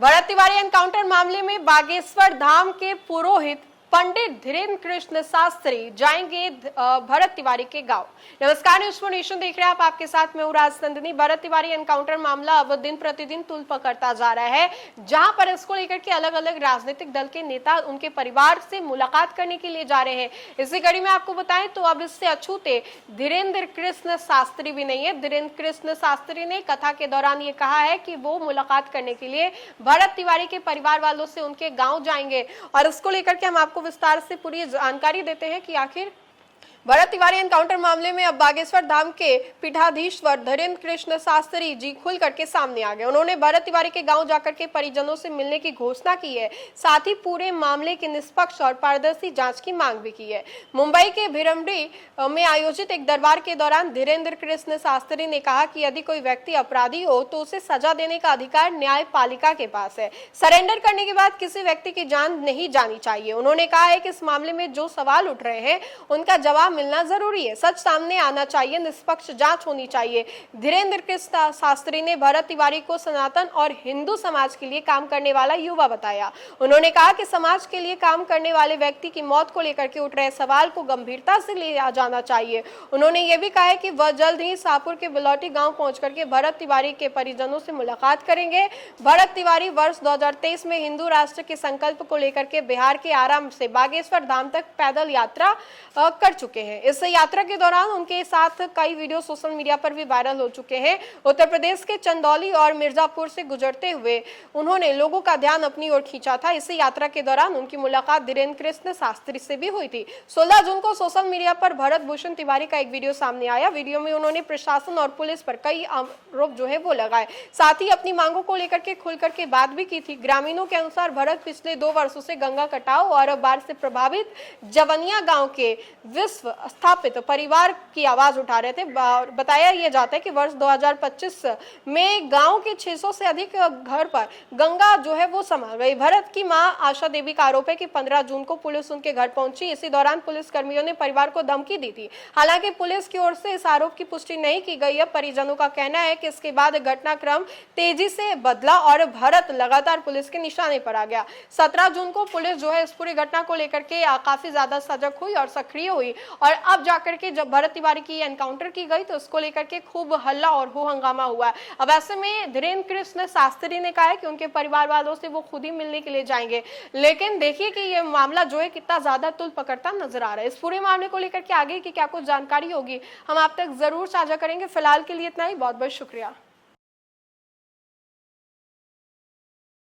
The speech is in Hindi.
भरत तिवारी एनकाउंटर मामले में बागेश्वर धाम के पुरोहित पंडित धीरेन्द्र कृष्ण शास्त्री जाएंगे भरत तिवारी के गांव। नमस्कार, न्यूज़ फॉर नेशन देख रहे हैं आप, आपके साथ मैं हूं राजनंदिनी। भरत तिवारी एनकाउंटर मामला अब दिन प्रतिदिन तूल पकड़ता जा रहा है, जहां पर इसको लेकर के अलग अलग राजनीतिक दल के नेता उनके परिवार से मुलाकात करने के लिए जा रहे हैं। इसी कड़ी में आपको बताएं तो अब इससे अछूते धीरेन्द्र कृष्ण शास्त्री भी नहीं है। धीरेन्द्र कृष्ण शास्त्री ने कथा के दौरान ये कहा है कि वो मुलाकात करने के लिए भरत तिवारी के परिवार वालों से उनके गाँव जाएंगे, और इसको लेकर के हम आपको विस्तार से पूरी जानकारी देते हैं कि आखिर भरत तिवारी एनकाउंटर मामले में अब बागेश्वर धाम के पीठाधीश्वर धीरेन्द्र कृष्ण शास्त्री जी खुल करके सामने आ गए। उन्होंने भरत तिवारी के गांव जाकर के परिजनों से मिलने की घोषणा की है, साथ ही पूरे मामले की निष्पक्ष और पारदर्शी जांच की मांग भी की है। मुंबई के भिरमडी में आयोजित एक दरबार के दौरान धीरेन्द्र कृष्ण शास्त्री ने कहा कि यदि कोई व्यक्ति अपराधी हो तो उसे सजा देने का अधिकार न्यायपालिका के पास है। सरेंडर करने के बाद किसी व्यक्ति की जान नहीं जानी चाहिए। उन्होंने कहा है कि इस मामले में जो सवाल उठ रहे हैं उनका जवाब मिलना जरूरी है, सच सामने आना चाहिए, निष्पक्ष जांच होनी चाहिए। धीरेन्द्र कृष्ण शास्त्री ने भरत तिवारी को सनातन और हिंदू समाज के लिए काम करने वाला युवा बताया। उन्होंने कहा कि समाज के लिए काम करने वाले व्यक्ति की मौत को लेकर के उठ रहे सवाल को गंभीरता से लिया जाना चाहिए। उन्होंने ये भी कहा है कि वह जल्द ही शाहपुर के बिलौटी गांव पहुंच करके भरत तिवारी के परिजनों से मुलाकात करेंगे। भरत तिवारी वर्ष 2023 में हिंदू राष्ट्र के संकल्प को लेकर के बिहार के आराम से बागेश्वर धाम तक पैदल यात्रा कर चुके हैं। इस यात्रा के दौरान उनके साथ कई वीडियो सोशल मीडिया पर भी वायरल हो चुके हैं। उत्तर प्रदेश के चंदौली और मिर्जापुर से गुजरते हुए उन्होंने लोगों का ध्यान अपनी ओर खींचा था। इसी यात्रा के दौरान उनकी मुलाकात धीरेन्द्र कृष्ण शास्त्री से भी हुई थी। 16 जून को सोशल मीडिया पर भरत भूषण तिवारी का एक वीडियो सामने आया। वीडियो में उन्होंने प्रशासन और पुलिस पर कई आरोप जो है वो लगाए, साथ ही अपनी मांगों को लेकर के खुल करके बात भी की थी। ग्रामीणों के अनुसार भरत पिछले 2 वर्षों से गंगा कटाव और बाढ़ से प्रभावित जवनिया गांव के विश्व स्थापित परिवार की आवाज उठा रहे थे। बताया यह जाता है कि वर्ष 2025 में गांव के 600 से अधिक घर पर गंगा जो है वो समा गई। भरत की मां आशा देवी का आरोप है कि 15 जून को पुलिस उनके घर पहुंची। इसी दौरान पुलिस कर्मियों ने परिवार को धमकी दी थी। हालांकि पुलिस की ओर से इस आरोप की पुष्टि नहीं की गई है। परिजनों का कहना है कि इसके बाद घटनाक्रम तेजी से बदला और भरत लगातार पुलिस के निशाने पर आ गया। 17 जून को पुलिस जो है इस पूरी घटना को लेकर के काफी ज्यादा सजग हुई और सक्रिय हुई, और अब जाकर के जब भरत तिवारी की एनकाउंटर की गई तो उसको लेकर के खूब हल्ला और हो हंगामा हुआ। अब ऐसे में धीरेन्द्र कृष्ण शास्त्री ने कहा है कि उनके परिवार वालों से वो खुद ही मिलने के लिए जाएंगे। लेकिन देखिए कि ये मामला जो है कितना ज्यादा तुल पकड़ता नजर आ रहा है। इस पूरे मामले को लेकर के आगे की क्या कुछ जानकारी होगी हम आप तक जरूर साझा करेंगे। फिलहाल के लिए इतना ही, बहुत बहुत शुक्रिया।